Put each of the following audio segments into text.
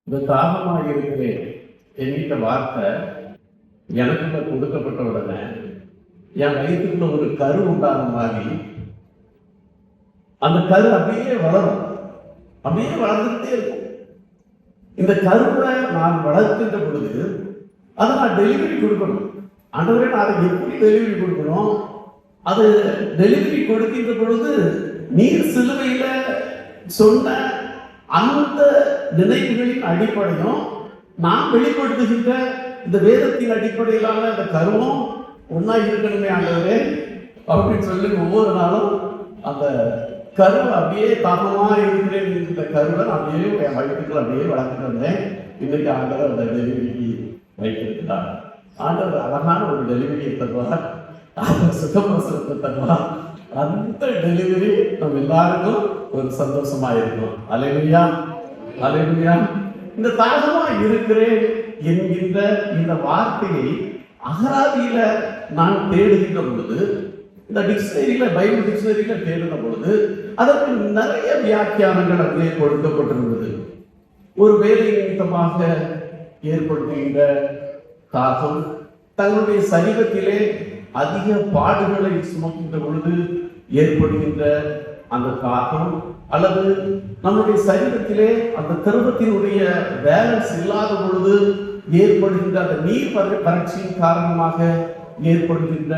இந்த தாகமாக இருக்கிறேன் என்கிற வார்த்தை எனக்குள்ள கொடுக்கப்பட்ட உடனே என் வயிற்றுக்குள்ள ஒரு கரு உண்டான மாதிரி அந்த கரு அப்படியே வளரும், அப்படியே வளர்ந்துட்டே இருக்கும். இந்த கருவை நான் வளர்க்கின்ற பொழுது அதை நான் டெலிவரி கொடுக்கணும். ஆண்டவரே, நான் அதை எப்படி டெலிவரி கொடுக்கணும்? அது டெலிவரி கொடுக்கின்ற பொழுது நீர் சிலுவையில சொன்ன அந்த நினைவுகளின் அடிப்படையும் நான் வெளிப்படுத்துகின்ற இந்த வேதத்தின் அடிப்படையிலான இந்த கருவம் ஒன்னா இருக்கணுமே ஆண்டவரே அப்படின்னு சொல்லி ஒவ்வொரு நாளும் அந்த கருவை அப்படியே தாகமா இருக்கிறேன். இந்த கருவை அப்படியே என் வயிற்றுக்குள்ள அப்படியே வளர்த்துட்டு வந்தேன். இன்னைக்கு ஆண்டவர் அந்த டெலிவரிக்கு வைத்திருக்கிறார். ஆண்டவர் அழகான ஒரு டெலிவரியை தருவார், சுகப்பிரசவத்தை தருவார். அந்த டெலிவரி நம்ம எல்லாருக்கும் ஒரு சந்தோஷமா இருக்கும். அல்லேலூயா, அல்லேலூயா. இந்த தாகமா இருக்கிறேன் என்கின்ற இந்த வார்த்தையை அகராதியில நான் தேடுகின்ற பொழுது, இந்த டிக்ஷனரியில, பைபிள் டிக்ஷனரியில தேடின பொழுது அதற்கு நிறைய வியாக்கியானங்கள் அங்கே கொடுக்கப்பட்டிருந்தது. ஒரு வேலை நிமித்தமாக ஏற்படுத்துகின்ற தாகம், தங்களுடைய சரீரத்திலே அதிக பாடுகளை சுமக்கின்ற பொழுது ஏற்படுகின்ற அந்த தாகம், அல்லது நம்முடைய சரீரத்திலே அந்த கர்ப்பத்தினுடைய பேலன்ஸ் இல்லாத பொழுது ஏற்படுகின்ற அந்த நீர் வறட்சியின் காரணமாக ஏற்படுகின்ற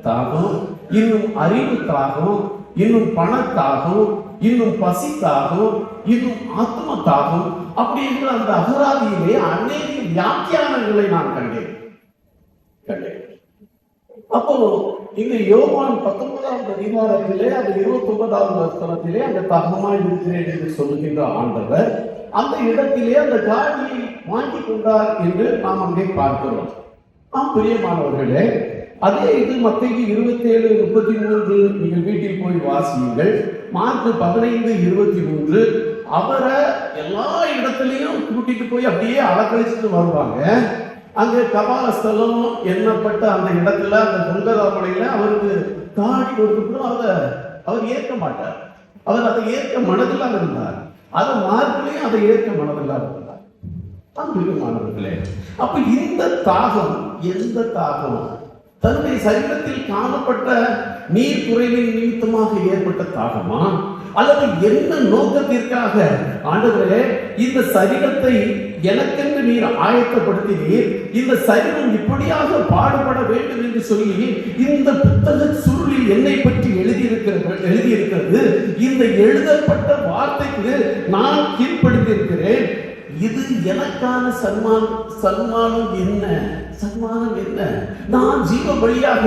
தாகம், இன்னும் அறிவு தாகம், இன்னும் பணத்தாகம், இன்னும் பசி தாகம், இன்னும் ஆத்ம தாகம், அப்படிங்கிற அந்த அகராதியிலே அநேக வியாக்கியானங்களை நான் கண்டேன். அப்போ இங்க யோவான் 19ஆம் அதிகாரத்திலே அந்த 29ஆவது வசனத்திலே அந்த தாகமாய் இருக்கிறேன் என்று சொல்லுகின்ற ஆண்டவர் அந்த இடத்திலே அந்த காடியை வாங்கி கொண்டார் என்று நாம் அங்கே பார்க்கிறோம். பிரியமானவர்களே, அதே இது மத்தேயு 27:33 நீங்கள் வீட்டில் போய் வாசியுங்கள். மார்க் 15:23 அவரை எல்லா இடத்துலையும் கூட்டிட்டு போய் அப்படியே அலக்கழிச்சுட்டு வருவாங்க. அங்கே கபாலஸ்தலம் எண்ணப்பட்ட அந்த இடத்துல, அந்த கங்கராமலையில அவருக்கு காடி கொடுக்கணும். அவர் ஏற்க மாட்டார். அவர் அதை ஏற்க மனதில்லாம இருந்தார். அதை மார்க்கிலையும் அதை ஏற்க மனதில்லாம இருந்தார். மாணவர்களே, அப்ப இந்த தாகம், எந்த தாகம்? தன்னுடைய சரீரத்தில் காணப்பட்ட நீர் குறைவின் நிமித்தமாக ஏற்பட்ட தாகமா, அல்லது என்ன நோக்கத்திற்காக ஆண்டவரே இந்த சரீரத்தை எனக்கென்று நீர் ஆயத்தப்படுத்தினீர், இந்த சரீரம் இப்படியாக பாடுபட வேண்டும் என்று சொல்லி இந்த புத்தக சுருளில் என்னை பற்றி எழுதியிருக்கிறது. இந்த எழுதப்பட்ட வார்த்தைக்கு நான் கீழ்ப்படுத்தியிருக்கிறேன். இது எனக்கான சன்மானம் என்ன? சன்மானம் என்ன? நான் ஜீவ பலியாக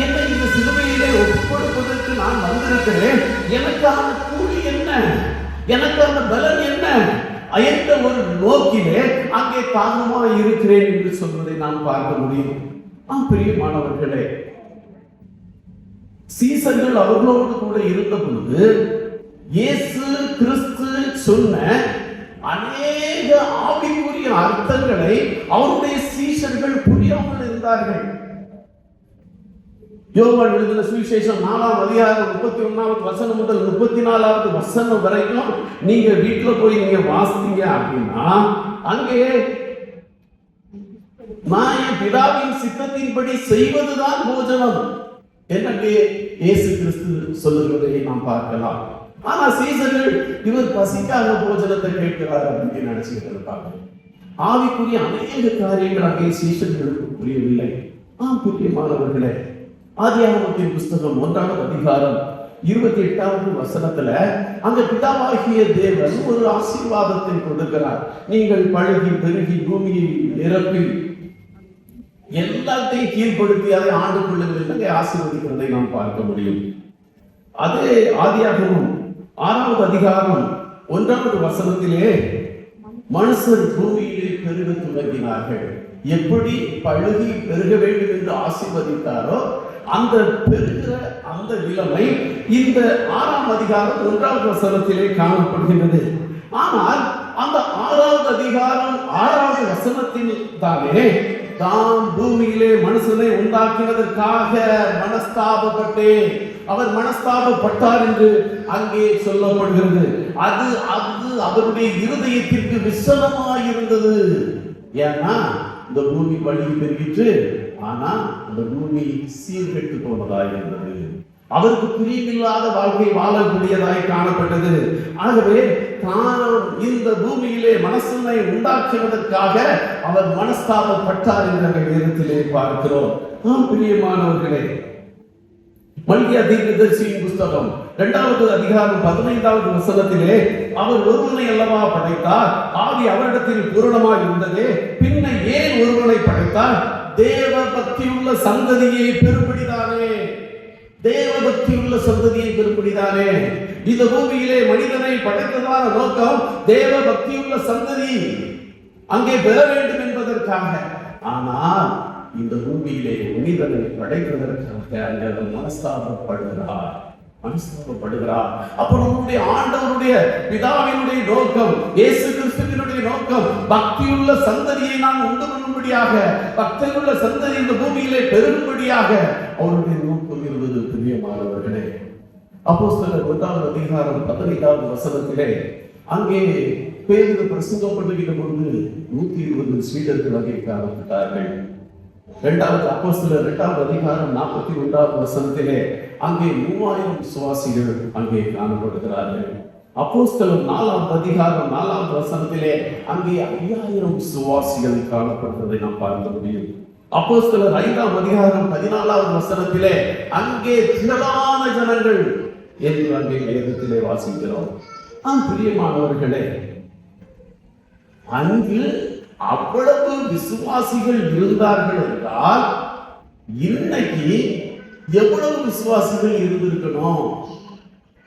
என்னை இந்த சிலுவையிலே ஒப்புக் கொடுப்பதற்கு நான் வந்திருக்கிறேன். எனக்கான கூலி என்ன? எனக்கான பலன் என்ன? என்ற ஒரு நோக்கிலே அங்கே தாகமாக இருக்கிறேன் என்று சொல்வதை நாம் பார்க்க முடியும். பிரியமானவர்களே, சீசர்கள் அவர்களோடு கூட இருந்த பொழுது இயேசு கிறிஸ்து சொன்ன அநேக ஆவிக்குரிய அர்த்தங்களை அவருடைய சீஷர்கள் புரியாமல் இருந்தார்கள். யோவான் எழுதின சுவிசேஷம் 4ஆம் அதிகாரம் 31வது வசனம் முதல் 34வது வசனம் வரைக்கும் நீங்க வீட்டுல போய் நீங்க வாசித்தீங்க அப்படின்னா, அங்கே நான் என் பிதாவின் சித்தத்தின்படி செய்வதுதான் போஜனம் என்று இயேசு கிறிஸ்து சொல்லுகிறதை நாம் பார்க்கலாம். ஆனா சீசர்கள் இவர் பசிக்காக போஜனத்தை கேட்கிறார் அப்படின்னு நினைச்சுக்கிட்டு இருப்பாங்க. ஆவிக்குரிய அநேக காரியங்கள் அங்கே சீசர்களுக்கு புரியவில்லை. பிரியமானவர்களே, ஆதியாகமத்தின் புஸ்தகம் 1ஆம் அதிகாரம் 28வது வசனத்துல அந்த பிதாவாகிய தேவன் ஒரு ஆசீர்வாதத்தை கொடுக்கிறார். நீங்கள் பழகி பெருகி பூமியை நிரப்பி எல்லாத்தையும் கீழ்ப்படுத்தி அதை ஆண்டு கொள்ளுங்கள் என்று ஆசீர்வதிக்கிறதை நாம் பார்க்க முடியும். அதே ஆதியாகமம் 6வது அதிகாரம் 1வது வசனத்திலே மனுஷர் பூமியிலே பெருக துவங்கினார்கள். எப்படி பழுகி பெருக வேண்டும் என்று ஆசீர்வதித்தாரோ அந்த பெருகிற அந்த நிலைமை இந்த 6ஆம் அதிகாரம் 1வது வசனத்திலே காணப்படுகின்றது. ஆனால் அந்த 6வது அதிகாரம் 6வது வசனத்தில் தானே தான் பூமியிலே மனுஷனை உண்டாக்கினதற்காக மனஸ்தாபப்பட்டேன், அவர் மனஸ்தாபப்பட்டார் என்று அங்கே சொல்லப்படுகிறது. அது அது அவருடைய இருதயத்திற்கு விசனமாயிருந்தது. ஏன்னா இந்த பூமி பள்ளி பெருகிட்டு, ஆனா அந்த பூமி சீர்கெட்டு போனதாக இருந்தது. அவருக்கு பிரியமில்லாத வாழ்க்கை வாழக்கூடியதாய் காணப்பட்டது. ஆகவே தான் இந்த பூமியிலே மனசினை உண்டாக்குவதற்காக அவர் மனஸ்தாபப்பட்டார் என்ற நேரத்திலே பார்க்கிறோம். பிரியமானவர்களே, மல்கியா தீர்க்கதரிசியின் புஸ்தகம் 2வது அதிகாரம் 15வது வசனத்திலே, அவர் ஒருவனை அல்லவா படைத்தார், ஆவி அவரிடத்தில் பூரணமாய் இருந்ததே, பின்ன ஏன் ஒருவனை படைத்தார், தேவ பக்தியுள்ள சந்ததியை பெறும்படிதானே. தேவ பக்தியுள்ள சந்ததியை பெறும்படிதானே. இந்த பூமியிலே மனிதனை படைத்ததான நோக்கம் தேவ பக்தியுள்ள சந்ததி அங்கே பெற வேண்டும் என்பதற்காக. ஆனால் இந்த பூமியிலே மனிதனை படைப்பதற்காக அங்கே மனஸ்தாபப்படுகிறார். அப்ப நம்முடைய ஆண்டவருடைய பிதாவினுடைய நோக்கம், இயேசு கிறிஸ்துவினுடைய நோக்கம், பக்தியுள்ள சந்ததியை நாம் உண்டு பண்ணும்படியாக, பக்தியுள்ள சந்ததி இந்த பூமியிலே பெருகும்படியாக அவருடைய நோக்கம் இருந்தது. பிரியமானவர்களே, அப்போஸ்தலர் 1வது அதிகாரம் 15வது வசனத்திலே அங்கே பேதுரு பிரசங்கம் பண்ணுகிற பொழுது 120 சீடர்கள் அங்கே காணப்பட்டார்கள். 2வது அப்போஸ்தலர் 2வது அதிகாரம் 41வது வசனத்திலே அங்கே 3000 விசுவாசிகள் அங்கே காணப்படுகிறார்கள். அப்போஸ்தலர் 4வது அதிகாரம் 4வது வசனத்திலே அங்கே 5000 விசுவாசிகள் காணப்படுவதை நாம் பார்க்க முடியும். அப்போஸ்தலர் 5வது அதிகாரம் 14வது வசனத்திலே அங்கே திரளான ஜனங்கள் என்று அங்கே வேதத்திலே வாசிக்கிறோம். பிரியமானவர்களே, அங்கு அவ்வளவு விசுவாசிகள் இருந்தார்கள் என்றால் இன்னைக்கு எவ்வளவு விசுவாசிகள் இருந்திருக்கணும்,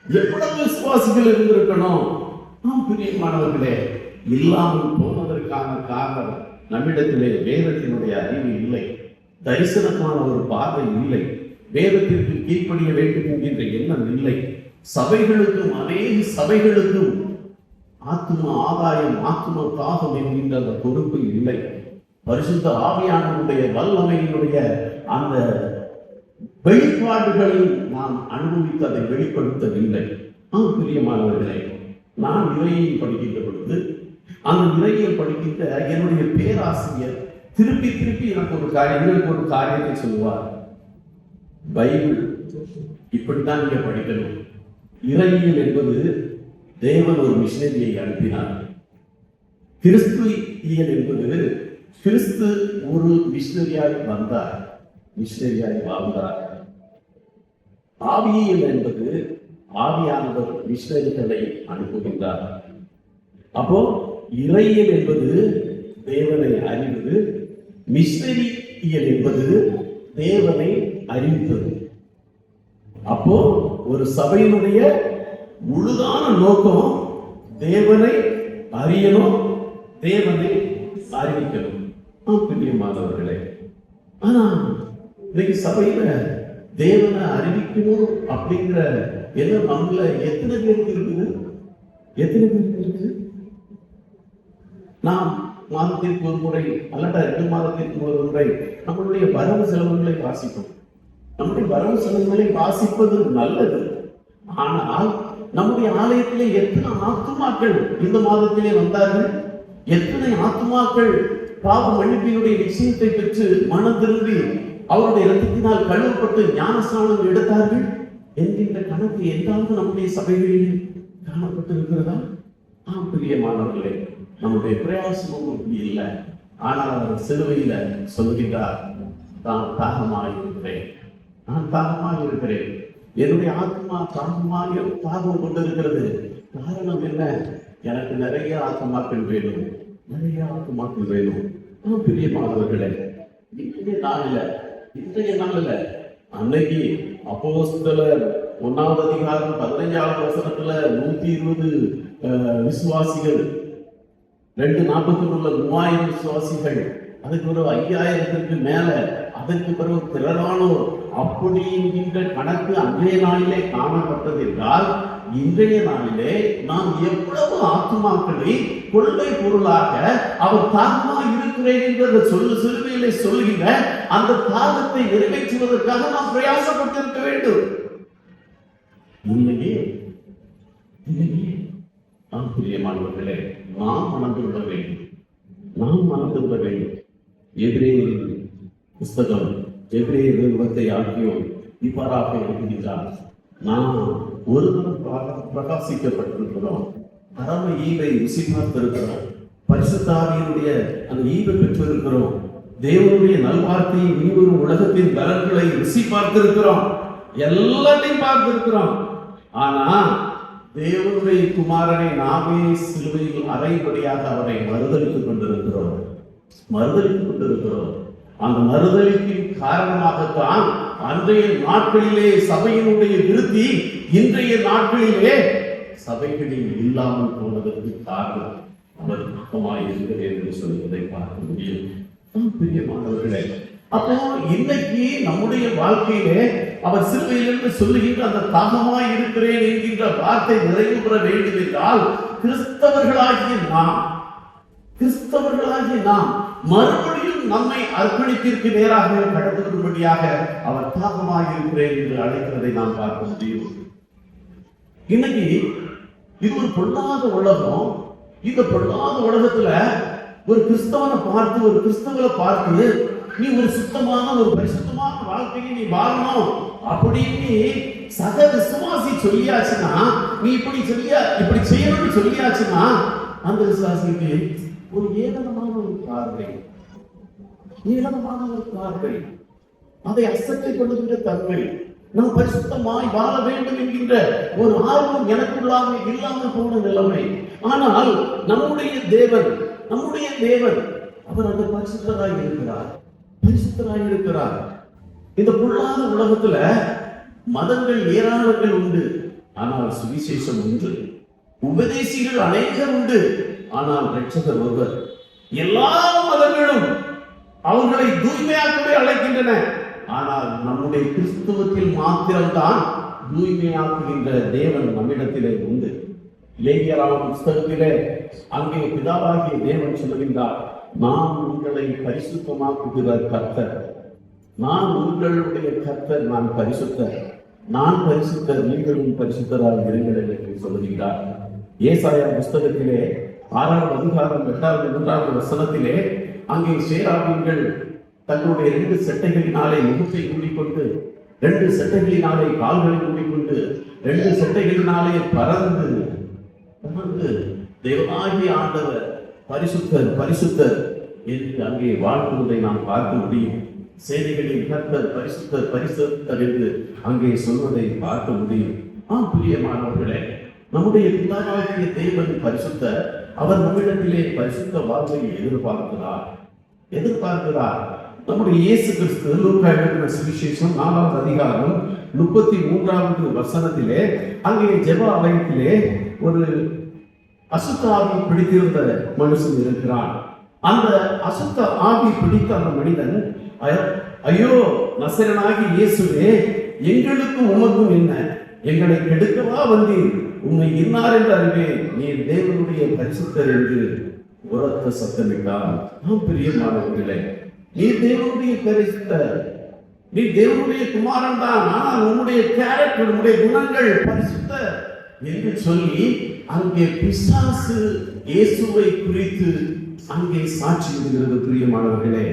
எவ்வளவு விசுவாசிகள் இருந்திருக்கணும். பிரியமானவர்களே, இல்லாமல் போனதற்கான காரணம் நம்மிடத்திலே வேதத்தினுடைய அறிவு இல்லை, தரிசனமான ஒரு பார்வை இல்லை, வேதத்திற்கு கீழ்ப்படிய வேண்டும் என்கின்ற எண்ணம் இல்லை. சபைகளுக்கும் அநேக சபைகளுக்கும் ஆத்ம ஆதாயம், ஆத்ம தாகம் என்கின்ற அந்த பொறுப்பு இல்லை. பரிசுத்த ஆவியானவருடைய வல்லமையினுடைய அந்த வெளிப்பாடுகளை நாம் அனுபவித்து அதை வெளிப்படுத்தவில்லை. பிரியமானவர்களே, நான் இறையில் படிக்கின்ற பொழுது அந்த இறையில் படிக்கின்ற என்னுடைய பேராசிரியர் திருப்பி திருப்பி எங்களுக்கு ஒரு காரியத்தை சொல்லுவார். பைபிள் இப்படித்தான் நீங்க படிக்கணும். இறையியல் என்பது தேவன் ஒரு மிஷனரியை அனுப்பினார். கிறிஸ்துவியல் என்பது கிறிஸ்து ஒரு மிஷனரியாய் வந்தார், மிஷனரியாய் வாழ்ந்தார். ஆவியியல் என்பது ஆவியானவர் மிஷனரிகளை அனுப்புகின்றார். அப்போ இறையியல் என்பது தேவனை அறிவது, மிஷனரியியல் என்பது தேவனை அறிவிப்பது. அப்போ ஒரு சபையினுடைய முழுதான நோக்கம் தேவனை அறியணும், தேவனை அறிவிக்கணும். பிரியமானவர்களே, ஆனா இன்னைக்கு சபையில தேவனை அறிவிக்கணும் அப்படிங்கிற எண்ணம் நம்மள எத்தனை பேருக்கு இருக்குது? எத்தனை பேருக்கு இருக்குது? நாம் மாதத்திற்கு ஒரு முறை அல்லது 2 மாதத்திற்கு ஒரு முறை நம்மளுடைய வரவு செலவுகளை வாசிப்போம். நம்முடைய வரவு செலவுகளை வாசிப்பது நல்லது. ஆனால் நம்முடைய ஆலயத்திலே எத்தனை ஆத்துமாக்கள் இந்த மாதத்திலே வந்தார்கள்? எத்தனை ஆத்துமாக்கள் பாவ மன்னிப்பினுடைய நிச்சயத்தை பெற்று மனம் திரும்பி அவருடைய இரத்தத்தினால் கழுவப்பட்டு ஞானஸ்நானம் எடுத்தார்கள் என்கின்ற கணக்கு எங்காவது நம்முடைய சபைகளில் காணப்பட்டிருக்கிறதா? பிரியமானவர்களே, நம்முடைய பிரயாசமும் அப்படி இல்லை. ஆனால் அவர் சிலுவையில சொல்லுகின்றார், தான் தாகமாக இருக்கிறேன், நான் தாகமாக இருக்கிறேன், என்னுடைய ஆத்மா தாகம் கொண்டிருக்கிறது. காரணம் என்ன? எனக்கு நிறைய ஆத்மாக்கள் வேணும், நிறைய ஆத்மாக்கள் வேணும். பிரியமானவர்களே, இன்றைய நாளில் அன்னைக்கு அப்போஸ்தலர் 1வது அதிகாரம் 15வது வசனத்துல 120 விசுவாசிகள், 2:40 3000 விசுவாசிகள், அதுக்கு ஒரு 5000க்கு மேல, அதற்கு பிறகு திரளானோர், அப்படி என்கின்ற கணக்கு அன்றைய நாளிலே காணப்பட்டது என்றால் இன்றைய நாளிலே நாம் எவ்வளவு ஆத்துமாக்களை கொள்ளை பொருளாக அவர் தாகமாக இருக்கிறேன் என்ற சிலுவையிலே சொல்கிற அந்த தாகத்தை நிறைவேற்றுவதற்காக நாம் பிரயாசப்பட்டிருக்க வேண்டும். பிரியமானவர்களே, நாம் மணந்து விட வேண்டும். நாம் மணந்து விட வேண்டும். எபிரேயரின் புஸ்தகம் எபிரேயர் நிறுவத்தை ஆகியோர் இவ்வாறாக எழுதுகிறார். நாம் ஒருவரும் பிரகாசிக்கப்பட்டிருக்கிறோம், பரம ஈவை ருசி பார்த்திருக்கிறோம், பரிசுத்த ஆவியினுடைய அந்த ஈவை பெற்றிருக்கிறோம், தேவனுடைய நல்வார்த்தையை இனிவரும் உலகத்தின் பலன்களை ருசி பார்த்திருக்கிறோம், எல்லாத்தையும் பார்த்திருக்கிறோம். ஆனா தேவனுடைய குமாரனை நாமே சிலுவையில் அரைபடியாக அவரை மறுதலித்துக் கொண்டிருக்கிறோம். அந்த மறுதலிப்பின் காரணமாகத்தான் அன்றைய நாட்களிலே சபையினுடைய விருத்தி இன்றைய நாட்களிலே சபைகளில் இல்லாமல் போனதற்கு காரணம் அவர் பக்கமாய் இருக்கிறேன் என்று சொல்வதை பார்க்க முடியும். பிரியமானவர்களே, அப்போ இன்னைக்கு நம்முடைய வாழ்க்கையிலே அவர் சிலுவையிலிருந்து சொல்லுகின்ற அந்த தாகமாய் இருக்கிறேன் என்கின்ற வார்த்தை நிறைவு பெற வேண்டும் என்றால் கிறிஸ்தவர்களாகிய நாம் மறுபடியும் நம்மை அர்ப்பணித்திற்கு நேராக கடந்து வரும்படியாக அவர் தாகமாய் இருக்கிறேன் என்று அழைக்கிறதை நாம் பார்க்க முடியும். இன்னைக்கு இது ஒரு பொல்லாத உலகம். இந்த பொல்லாத உலகத்துல ஒரு கிறிஸ்தவனை பார்த்து நீ ஒரு சுத்தமான ஒரு பரிசுத்தமான வாழ்க்கையை நீ வாழணும் அப்படின்னு சக விசுவாசி சொல்லியாச்சுன்னா, நீ இப்படி செய்யணும்னு சொல்லியாச்சுன்னா, அந்த விசுவாசிக்கு ஒரு ஏளனமான ஒரு பார்வை, அதை அசட்டை கொள்ளுகின்ற தன்மை, நாம் பரிசுத்தமாய் வாழ வேண்டும் என்கின்ற ஒரு ஆர்வம் எனக்குள்ளாக இல்லாமல் போன நிலைமை. ஆனால் நம்முடைய தேவன் அவர் அந்த பரிசுத்தராய் இருக்கிறார். இந்த பொல்லாத உலகத்துல மதங்கள் ஏராளங்கள் உண்டு, ஆனால் சுவிசேஷம் ஒன்று. உபதேசிகள் அநேகர் உண்டு, ஆனால் இரட்சகர் ஒருவர். எல்லா மதங்களும் அவர்களை தூய்மையாக்கவே அழைக்கின்றன, ஆனால் நம்முடைய கிறிஸ்துவத்தில் மாத்திரம்தான் தூய்மையாக்குகின்ற தேவன் நம்மிடத்திலே உண்டு. லேவியராகம புஸ்தகத்திலே அங்கே பிதாவாகிய தேவன் சொல்லுகின்றார், நான் உங்களை பரிசுத்தமாக்குகிற கர்த்தர், நான் உங்களுடைய கர்த்தர், நான் பரிசுத்தர், நீங்களும் பரிசுத்தராக இருங்கள் என்று சொல்லுகிறார். ஏசாயா புஸ்தகத்திலே 6ஆம் அதிகாரம் 8வது வசனத்திலே அங்கே சேராபீன்கள் தங்களுடைய 2 சட்டைகளினாலே முகத்தை மூடிக்கொண்டு, 2 சட்டைகளினாலே கால்களை மூடிக்கொண்டு, 2 சட்டைகளினாலே பறந்து தேவனாகிய ஆண்டவர் பரிசுத்தர் என்று அங்கே வாழ்த்துவதை நாம் பார்க்க முடியும். சேனைகளின் கர்த்தர் பரிசுத்தர் என்று அங்கே சொல்வதை பார்க்க முடியும். பிரியமானவர்களே, நம்முடைய பிதாவாகிய தேவன் பரிசுத்தர். அவர் நம்மிடத்திலே பரிசுத்த வாழ்வை எதிர்பார்க்கிறார். நம்முடைய இயேசு கிறிஸ்து லூக்கா எழுதின சுவிசேஷம் 4ஆம் அதிகாரம் 33வது வசனத்திலே அங்கே ஜெப ஆலயத்திலே ஒரு அசுத்த ஆவி பிடித்திருந்த மனுஷன் இருக்கிறான். அந்த அசுத்த ஆவி பிடித்த அந்த மனிதன், ஐயோ நசரனாகி இயேசுவே, எங்களுக்கும் உமக்கும் என்ன? எங்களை கெடுக்கவா வந்தீர்? உண்மை இன்னார் என்று அறிவேன், நீர் தேவனுடைய பரிசுத்தர் என்று உரத்த சத்தமிட்டார். பிரியமானவர்களே, நீர் தேவனுடைய பரிசுத்தர், நீ தேவனுடைய குமாரன் தான், ஆனால் உன்னுடைய கேரக்டர், உன்னுடைய குணங்கள் பரிசுத்தர் என்று சொல்லி அங்கே பிசாசு இயேசுவை குறித்து அங்கே சாட்சி விடுகிறது. பிரியமானவர்களே,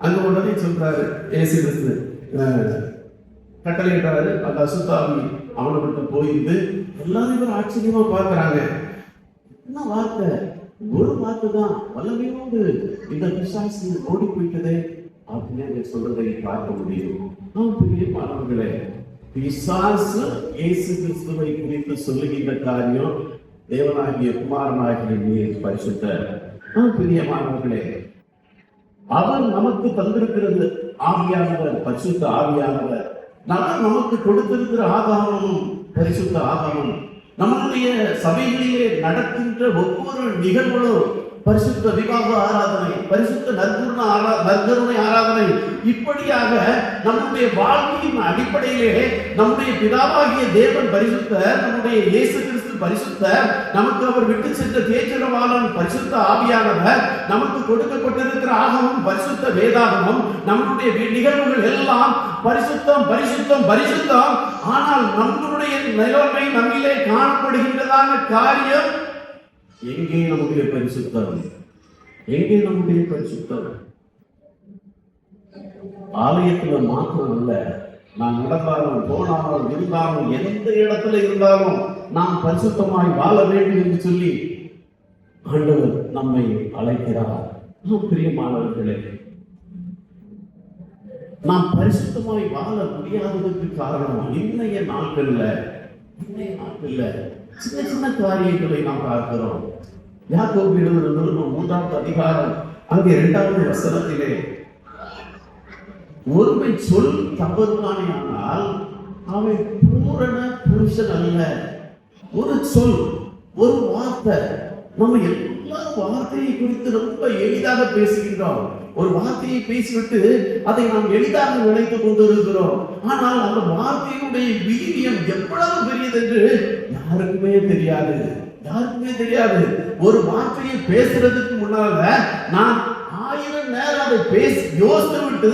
அங்க உடனே சொல்றாரு இயேசு கிறிஸ்து கட்டளையிட்டாரு. அந்த அசுத்தாவி அவனை விட்டு போயிருந்து எல்லாரும் இவர் ஆச்சரியமா பார்க்கிறாங்க. என்ன வார்த்தை? ஒரு வார்த்தை தான், வல்லமையோடு இந்த பிசாசு ஓடி போயிட்டதே அப்படின்னு சொல்றதை பார்க்க முடியும். பிரியமானவர்களே, பிசாசு இயேசு கிறிஸ்துவை குறித்து சொல்லுகின்ற காரியம், தேவனாகிய குமாரனாகிய நீர் பரிசுத்தர். பிரியமானவர்களே, அவர் நமக்கு தந்திருக்கிறது ஆவியானவர், பரிசுத்த ஆவியானவர். நமக்கு கொடுத்திருக்கிற ஆதாரமும் பரிசுத்த ஆதாரம். நம்முடைய சபைகளிலே நடக்கின்ற ஒவ்வொரு நிகழ்வுகளும் பரிசுத்த விவாக ஆராதனை, பரிசுத்த நற்கருணை ஆராதனை, இப்படியாக நம்முடைய வாழ்க்கையின் அடிப்படையிலே நம்முடைய பிதாவாகிய தேவன் பரிசுத்தர், நம்முடைய இயேசு கிறிஸ்து பரிசுத்தர், நமக்கு அவர் விட்டு சென்ற தேற்றவாளன் பரிசுத்த ஆவியானவர், நமக்கு கொடுக்கப்பட்டிருக்கிற ஆகமும் பரிசுத்த வேதாகமும், நம்முடைய நிகழ்வுகள் எல்லாம் பரிசுத்தம் பரிசுத்தம் பரிசுத்தம். ஆனால் நம்முடைய நிலைமை நம்மிலே காணப்படுகின்றதான காரியம் எங்கே நம்முடைய பரிசுத்தம்? எங்கே நம்முடைய பரிசுத்தம்? ஆலயத்துல மாத்திரம் அல்ல, நான் நடந்தாலும் போனாலும் இருந்தாலும் எந்த இடத்துல இருந்தாலும் நாம் பரிசுத்தமாய் வாழ வேண்டும் என்று சொல்லி ஆண்டவர் நம்மை அழைக்கிறார். பிரியமானவர்களே, நாம் பரிசுத்தமாய் வாழ முடியாததற்கு காரணம் இன்றைய நாட்கள்ல சின்ன சின்ன காரியங்களை நாம் பார்க்கிறோம். யாக்கோபு எழுதின நிருபம் 3வது அதிகாரம் அங்கே 2வது வசனத்திலே, ஒருமை சொல் தவறுவானே ஆனால் அவன் பூரண புருஷன் அல்ல. ஒரு சொல், ஒரு வார்த்தை, நம்ம எல்லா வார்த்தையை குறித்து ரொம்ப எளிதாக பேசுகின்றோம். ஒரு வார்த்தையை பேசிவிட்டு அதை நாம் எளிதாக நினைத்துக் கொண்டிருக்கிறோம். ஆனால் அந்த வார்த்தையினுடைய வீரியம் எவ்வளவு பெரியது என்று யாருக்குமே தெரியாது. ஒரு வார்த்தையை பேசுறதுக்கு முன்னால நான் 1000 நேரம் அதை பேசி யோசித்து விட்டு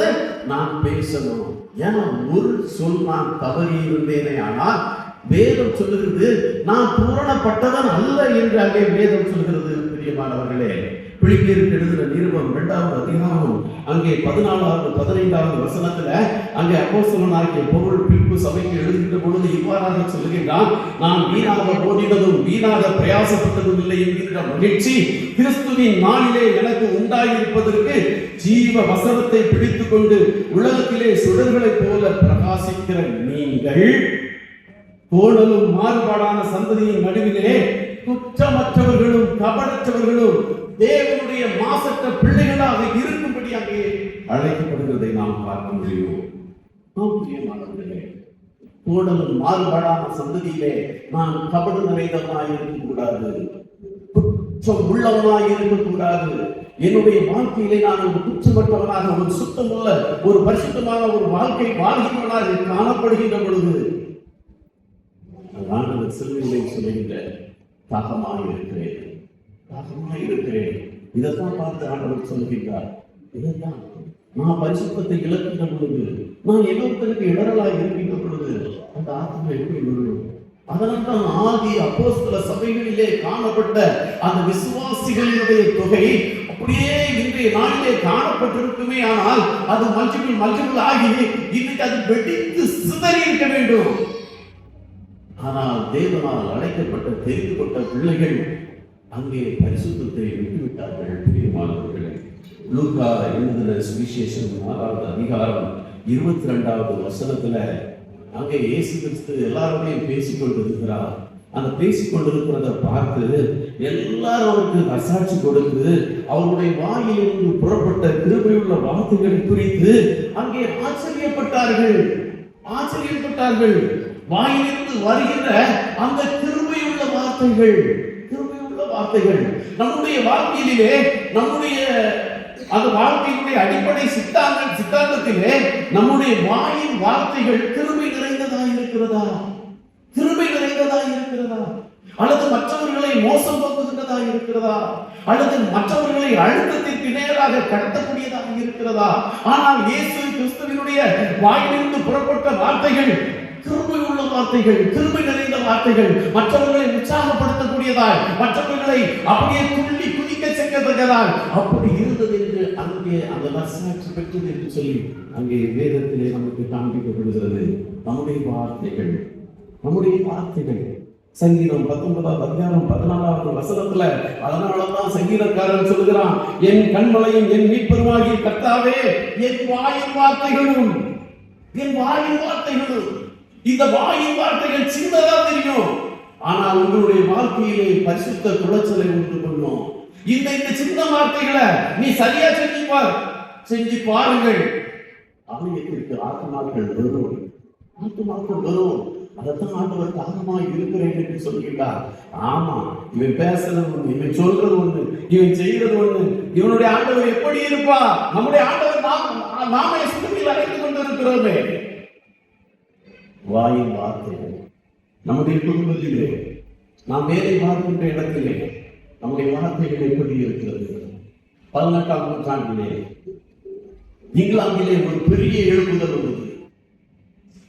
நான் பேசணும். ஏன்னா ஒரு சொல் நான் தவறி இருந்தேனே ஆனால் வேதம் சொல்லுகிறது நான் பூரணப்பட்டவன் அல்ல என்று அங்கே வேதம் சொல்கிறது. பிரியமானவர்களே, பிலிப்பியருக்கு எழுதின நிருபம் 2வது அதிகாரம் அங்கே 14வது 15வது வசனத்துல அங்கே அப்போஸ்தலனாகிய பவுல் பிலிப்பு சபைக்கு எழுதுகின்ற பொழுது இவ்வாறாக சொல்லுகின்றான், நான் வீணாக போதினதும் வீணாக பிரயாசப்பட்டதும் இல்லை என்கின்ற மகிழ்ச்சி கிறிஸ்துவின் நாளிலே எனக்கு உண்டாயிருப்பதற்கு ஜீவ வசனத்தை பிடித்துக் கொண்டு உலகத்திலே சுடர்களைப் போல பிரகாசிக்கிற நீங்கள் கோணலும் மாறுபாடான சந்ததியின் நடுவிலே குற்றமற்றவர்களும் கபடற்றவர்களும் தேவனுடைய மாசற்ற பிள்ளைகளாக இருக்கும்படி அங்கே அழைக்கப்படுகிறதை நாம் பார்க்க முடியும். கோணலும் மாறுபாடான சந்ததியிலே நான் கபடு நிறைந்தவனாய் இருக்கக்கூடாது, குற்றம் உள்ளவனாய் இருக்கக்கூடாது. என்னுடைய வாழ்க்கையிலே நான் ஒரு குற்றமற்றவனாக, ஒரு சுத்தமுள்ள, ஒரு பரிசுத்தமான ஒரு வாழ்க்கை வாழ்கிறவனாக காணப்படுகின்ற பொழுது ஆண்டவர் சிலுவையிலே சொல்லுகின்ற தாகமாயிருக்கிறேன். இதைத்தான் பார்த்து ஆண்டவர் சொல்லுகின்றார். இதைத்தான் நான் பரிசுத்தத்தை இழக்கின்ற பொழுது, நான் எல்லோருத்தருக்கு இடரலாக இருக்கின்ற பொழுது அந்த ஆத்மா எப்படி விழும்? அதனால்தான் ஆதி அப்போஸ்தல சபைகளிலே காணப்பட்ட அந்த விசுவாசிகளினுடைய தொகை அப்படியே இன்றைய நாளிலே காணப்பட்டிருக்குமே. ஆனால் அது மல்டிபிள் ஆகி இன்னைக்கு அது வெடித்து சிதறி இருக்க வேண்டும். ஆனால் தேவனால் அழைக்கப்பட்ட தெரிந்து கொண்ட பிள்ளைகள் அங்கே பரிசுத்தத்தை விட்டுவிட்டார்கள். பிரியமானவர்களே, லூக்கா எழுதின சுவிசேஷம் 4வது அதிகாரம் 22வது வசனத்துல அங்கே இயேசு கிறிஸ்து எல்லாருமே பேசிக்கொண்டிருக்கிறார். அந்த பேசிக்கொண்டிருக்கிறத பார்த்து எல்லாரும் அவருக்கு நசாட்சி கொடுத்து அவருடைய வாயிலிருந்து புறப்பட்ட கிருபையுள்ள வார்த்தைகளை குறித்து அங்கே ஆச்சரியப்பட்டார்கள். வாயிலிருந்து வருகின்ற அந்த கிருபையுள்ள வார்த்தைகள் நம்முடைய வாழ்க்கையிலே, நம்முடைய அந்த வாழ்க்கையினுடைய அடிப்படை சித்தாந்தத்திலே நம்முடைய வாயின் வார்த்தைகள் கிருபை நிறைந்ததா இருக்கிறதா? அல்லது மற்றவர்களை மோசம் போக்குகின்றதா இருக்கிறதா? அல்லது மற்றவர்களை அழுத்தத்திற்கு நேராக கடத்தக்கூடியதாக இருக்கிறதா? ஆனால் இயேசு கிறிஸ்துவினுடைய வாயிலிருந்து புறப்பட்ட வார்த்தைகள் கிருபை உள்ள வார்த்தைகள், கிருபை நிறைந்த வார்த்தைகள், மற்றவர்களை உற்சாகப்படுத்தக்கூடியதாய், மற்றவர்களை அப்படியே துள்ளி குதிக்க செய்யத்தக்கதாய் அப்படி இருந்தது என்று அங்கே அந்த நற்சாட்சி பெற்றது என்று சொல்லி அங்கே வேதத்திலே நமக்கு காண்பிக்கப்படுகிறது. நம்முடைய வார்த்தைகள் சங்கீதம் 19வது அதிகாரம் 14வது வசனத்துல அதனாலதான் சங்கீதக்காரன் சொல்லுகிறான், என் கண்மலையும் என் மீட்பருமாகிய கர்த்தாவே, என் வாயின் வார்த்தைகளும் இந்த வாயின் வார்த்தைகள் சின்னதா தெரியும். ஆனால் உங்களுடைய வாழ்க்கையிலே பரிசுத்த குலைச்சலை உண்டு பண்ணும். இந்த சின்ன வார்த்தைகளை நீ சரியா செஞ்சு பாருங்கள். ஆலயத்திற்கு ஆத்மாக்கள் வரும். அதைத்தான் ஆண்டவர் தாகமாய் இருக்கிறேன் என்று சொல்கிறார். ஆமா, இவன் பேசுறது ஒண்ணு, இவன் சொல்றது ஒண்ணு, இவன் செய்யறது ஒண்ணு. இவனுடைய ஆண்டவர் எப்படி இருப்பா? நம்முடைய ஆண்டவர் நாமே சுத்தத்தில் அடைந்து கொண்டிருக்கிறோமே. வாயின் வார்த்தைகள் நம்முடைய குடும்பத்திலே, நாம் வேலை பார்க்கின்ற இடத்திலே நம்முடைய வார்த்தைகள் எப்படி இருக்கிறது? 18ஆம் நூற்றாண்டிலே இங்கிலாந்திலே ஒரு பெரிய எழுப்புதல் வந்தது.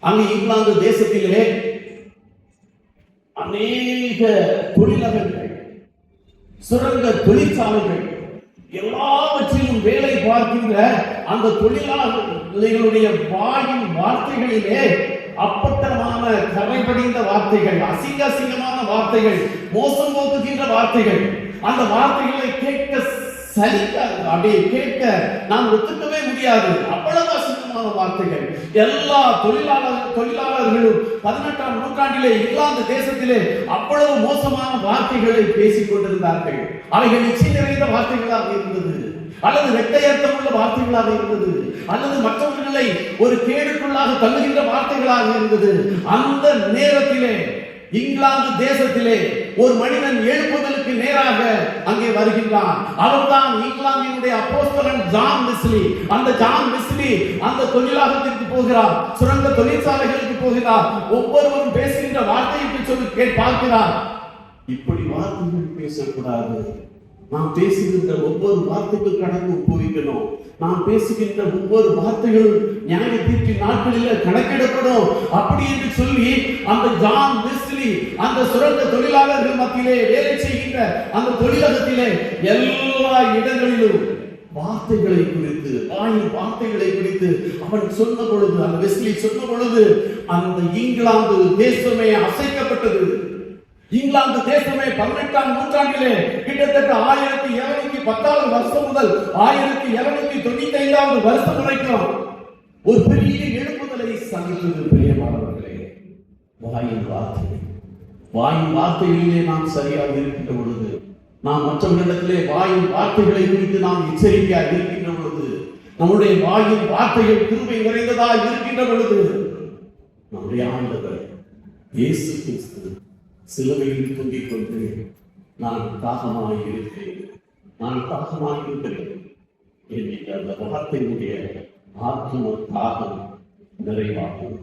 அங்கு இங்கிலாந்து தேசத்திலே அநேக தொழிலகங்கள், சுரங்க தொழிற்சாலைகள், எல்லாவற்றிலும் வேலை பார்க்கின்ற அந்த தொழிலாளர்களுடைய வாயின் வார்த்தைகளிலே அப்பட்டமான கரைபடிந்த வார்த்தைகள், அசிங்கமான வார்த்தைகள், மோசம் போக்குகின்ற வார்த்தைகள், அந்த வார்த்தைகளை கேட்க சலிக்காது, அப்படியே கேட்க நாம் ஒத்துக்கவே முடியாது. அவ்வளவு அசிங்கமான வார்த்தைகள். எல்லா தொழிலாளர்களும் 18ஆம் நூற்றாண்டிலே இங்கிலாந்து தேசத்திலே அவ்வளவு மோசமான வார்த்தைகளை பேசிக் கொண்டிருந்தார்கள். அவைகள் இச்சை நிறைந்த வார்த்தைகளாக இருந்தது, அல்லது இரட்டையர்த்தம் உள்ள வார்த்தைகளாக இருந்தது, அல்லது மற்றவர்களை ஒரு கேடுக்குள்ளாக தள்ளுகின்ற வார்த்தைகளாக இருந்தது. அந்த நேரத்திலே இங்கிலாந்து தேசத்திலே ஒரு மனிதன் எழுப்புதலுக்கு நேராக அங்கே வருகின்றான். அவர்தான் இங்கிலாந்தினுடைய அப்போஸ்தலன் ஜான் வெஸ்லி. அந்த ஜான் வெஸ்லி அந்த தொழிலாளத்திற்கு போகிறார், சுரங்க தொழிற்சாலைகளுக்கு போகிறார். ஒவ்வொருவரும் பேசுகின்ற வார்த்தையை சொல்லி பார்க்கிறார். இப்படி வார்த்தைகள் பேசக்கூடாது. நாம் பேசுகின்ற ஒவ்வொரு வார்த்தைக்கு கணக்கு ஒப்புவிக்கணும். நாம் பேசுகின்ற ஒவ்வொரு வார்த்தைகளும் நியாய தீர்ப்பு நாட்களில் கணக்கிடப்படும். அப்படி என்று சொல்லி அந்த ஜான் வெஸ்லி அந்த சுரங்க தொழிலாளர்கள் மத்தியிலே வேலை செய்கின்ற அந்த தொழிலகத்திலே எல்லா இடங்களிலும் வார்த்தைகளை குறித்து, வாயின் வார்த்தைகளை குறித்து அவன் சொன்ன பொழுது, அந்த வெஸ்லி சொன்ன பொழுது, அந்த இங்கிலாந்து தேசமே அசைக்கப்பட்டது. இங்கிலாந்து தேசமே 18ஆம் நூற்றாண்டிலே கிட்டத்தட்ட 1710 வருஷம் முதல் 1795 வருஷம் வரைக்கும் ஒரு பெரிய எழுப்புதலை சந்தித்தது. பிரியமானவர்களே, வாயின் வார்த்தைகளிலே நாம் சரியாக இருக்கின்ற பொழுது, நாம் மற்றவர்களிடத்திலே வாயின் வார்த்தைகளை குறித்து நாம் எச்சரிக்கையாக இருக்கின்ற பொழுது, நம்முடைய வாயின் வார்த்தைகள் கிருபை நிறைந்ததா இருக்கின்ற பொழுது, நம்முடைய ஆண்டவர் இயேசு கிறிஸ்து சிலுவையில் தொங்கிக் கொண்டு நான் தாகமாக இருக்கிறேன், நான் தாகமாக இருக்கிறேன் என்கிற அந்த வார்த்தையினுடைய ஆத்ம தாகம் நிறைவாகும்.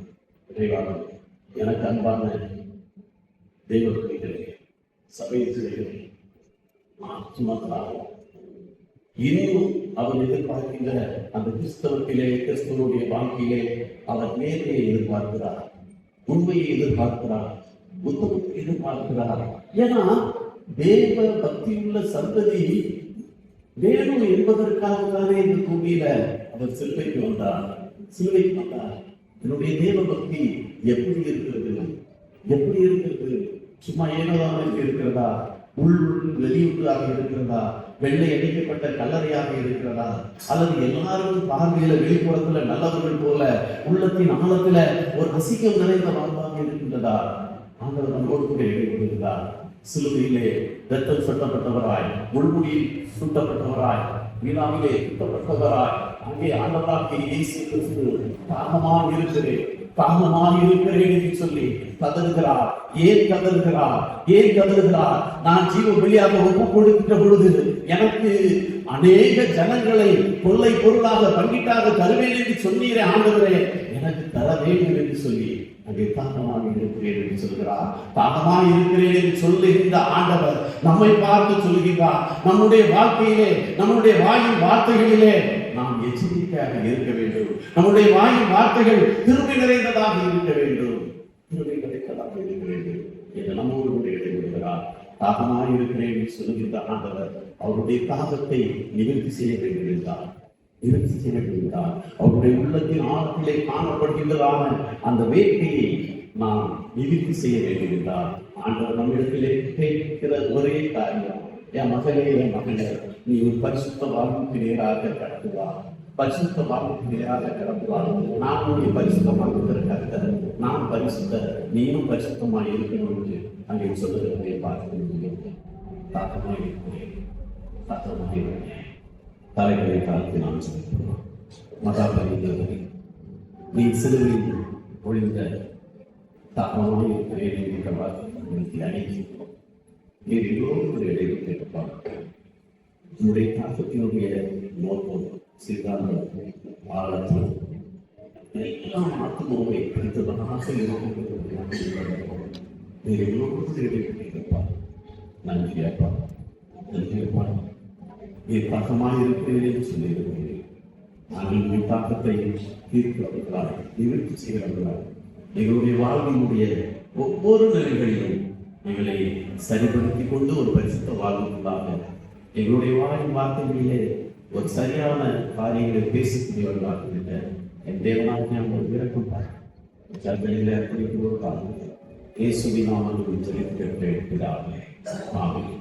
எனக்கு அன்பான தெய்வ பிள்ளைகளே, சபையிலே ஆத்ம தாகம் இன்னும் அவர் எதிர்பார்க்கின்ற அந்த கிறிஸ்தவனுடைய வாழ்க்கையிலே அவர் நேர்மையை எதிர்பார்க்கிறார், உண்மையை எதிர்பார்க்கிறார், புத்தகத்தை எதிர்பார்க்கிறார். ஏன்னா தேவ பக்தியுள்ள சந்ததி வேணும் என்பதற்காகத்தானே இந்த பூமியில அவர் சிலுவைக்கு வந்தார். என்னுடைய தேவ பக்தி எப்படி இருக்கிறது? சும்மா ஏனோதான் இருக்கிறதா? உள் வெளியூட்டாக இருக்கிறதா? வெள்ளை அடிக்கப்பட்ட கல்லறையாக இருக்கிறதா? அல்லது எல்லாரும் பார்வையில வெளிப்புறத்துல நல்லவர்கள் போல உள்ளத்தின் ஆழத்துல ஒரு அசிங்கம் நிறைந்த வாழ்வாக இருக்கின்றதா? ஆண்டவர் நம்மோடு கூட இடைபடுகிறார். சிலுவையிலே ரத்தம் சொட்டப்பட்டவராய், முள்முடியில் சுட்டப்பட்டவராய், வீணாவிலே சுட்டப்பட்டவராய், அங்கே ஆண்டவராகிய இயேசு கிறிஸ்து தாகமாக இருக்கிறேன் என்று சொல்லி கதறுகிறார். ஏன் கதறுகிறார்? நான் ஜீவ பலியாக ஒப்பு கொடுக்கின்ற பொழுது எனக்கு அநேக ஜனங்களை கொள்ளை பொருளாக பங்கிட்டாக தருவேன் என்று சொன்னீரே ஆண்டவரே, எனக்கு தர வேண்டும் என்று சொல்லி அங்கே தாகமாக இருக்கிறேன் என்று சொல்கிறார். தாகமாக இருக்கிறேன் என்று சொல்லுகின்ற ஆண்டவர் நம்மை பார்த்து சொல்லுகிறார், நம்முடைய வாழ்க்கையிலே, நம்முடைய வாயின் வார்த்தைகளிலே நாம் எச்சரிக்கையாக இருக்க வேண்டும். நம்முடைய வாயின் வார்த்தைகள் திரும்பி நிறைந்ததாக இருக்க வேண்டும், திரும்பி கிடைத்ததாக இருக்க வேண்டும் என்று நம்மோடு கூட இடைவிடுகிறார். தாகமாக இருக்கிறேன் என்று சொல்லுகின்ற ஆண்டவர் அவருடைய தாகத்தை நிவர்த்தி செய்ய வேண்டும் என்றார். அவருடைய உள்ளத்தின் ஆழத்திலே காணப்படுகின்றதான அந்த வேட்கையை நாம் நிவர்த்தி செய்ய வேண்டும் என்றார். ஆண்டவர் நம்மிடத்திலே கேட்கிற ஒரே காரியம், என் மகளே, நீ ஒரு பரிசுத்த வாழ்வுக்கு நேராக கடந்துவா, நான் உன்னை பரிசுத்தமாக நான் பரிசுத்த, நீயும் பரிசுத்தமாக இருக்கணும் என்று அங்கே சொல்லுகிறதை பார்க்க தலைகளை தாழ்த்தி நாம் சொல்லுகிறோம். மகாபலிதவரை நீ சிலுவையில் ஒழிந்த தாகமாக இருக்கிறேன் என்ற வார்த்தை அழைக்கிறோம். நீர் எல்லோரும் இடையில் கேட்பார். உன்னுடைய தாக்கத்தினுடைய நோக்கம் சிறுகால ஆழத்தில் எல்லாம் ஆத்மாவை பிடித்தவனாக நீர் எல்லோரும் இடையில் கேட்பார். நன்றியப்பா, நீ தாக்கமாக இருக்கிறேன் என்று சொல்லியிருக்கிறேன். நாங்கள் உடைய தாக்கத்தை தீர்க்கிறவர்களால், நிவர்த்தி செய்கிறவர்களால், எங்களுடைய வாழ்வினுடைய ஒவ்வொரு நிலைகளிலும் எங்களை சரிப்படுத்திக் கொண்டு ஒரு பரிசுத்த வாழ்வுக்குள்ளாக எங்களுடைய வார்த்தைகளிலே ஒரு சரியான காரியங்களை பேசக்கூடியவர்களாக இருந்த என் தேவனாக நான் இறக்கும் ஜாதனையில் ஏற்படுத்தி ஒரு காலம் இயேசுவின் நாமத்தில் ஜெபிக்கிறேன். ஆமென்.